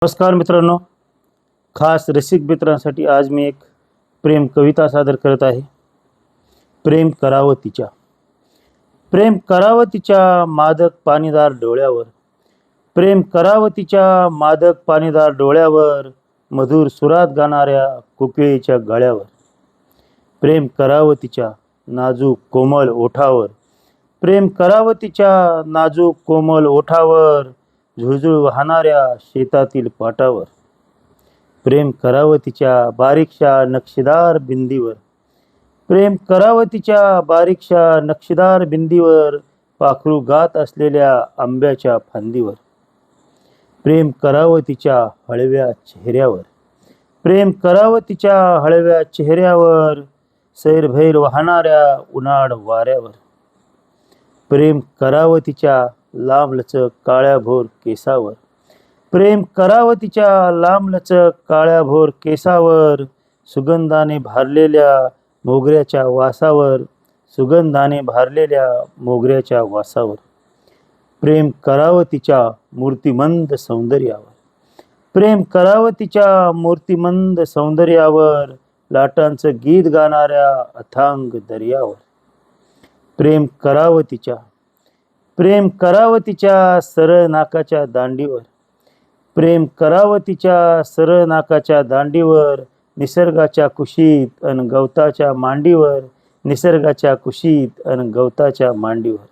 नमस्कार मित्रांनो, खास रसिक मित्रांसाठी आज मी एक प्रेम कविता सादर करत आहे। प्रेम करावं तिच्या, प्रेम करावं तिच्या मादक पाणीदार डोळ्यावर, प्रेम करावं तिच्या मादक पाणीदार डोळ्यावर, मधुर सुरात गाणाऱ्या कोकिळेच्या गळ्यावर, प्रेम करावं तिच्या नाजूक कोमल ओठावर, प्रेम करावं तिच्या नाजूक कोमल ओठावर, झुळझुळ वाहणाऱ्या शेतातील पाटावर, प्रेम करावं तिच्या बारीकशा नक्षीदार बिंदीवर, प्रेम करावं तिच्या बारीकशा नक्षीदार बिंदीवर, पाखरू गात असलेल्या आंब्याच्या फांदीवर, प्रेम करावं तिच्या हळव्या चेहऱ्यावर, प्रेम करावं तिच्या हळव्या चेहऱ्यावर, सैरभैर वाहणाऱ्या उन्हाळ वाऱ्यावर, प्रेम करावं तिच्या लांबलचक काळ्याभोर केसावर, प्रेम करावं तिच्या लांबलचक काळ्याभोर केसावर, सुगंधाने भारलेल्या मोगऱ्याच्या वासावर, सुगंधाने भारलेल्या मोगऱ्याच्या वासावर, प्रेम करावं तिच्या मूर्तिमंद सौंदर्यावर, प्रेम करावं तिच्या मूर्तिमंद सौंदर्यावर, लाटांचं गीत गाणाऱ्या अथांग दर्यावर, प्रेम करावं तिच्या, प्रेम करावं तिच्या सरळ नाकाच्या दांडीवर, प्रेम करावं तिच्या सरळ नाकाच्या दांडीवर, निसर्गाच्या कुशीत अन गवताच्या मांडीवर, निसर्गाच्या कुशीत अन गवताच्या मांडीवर,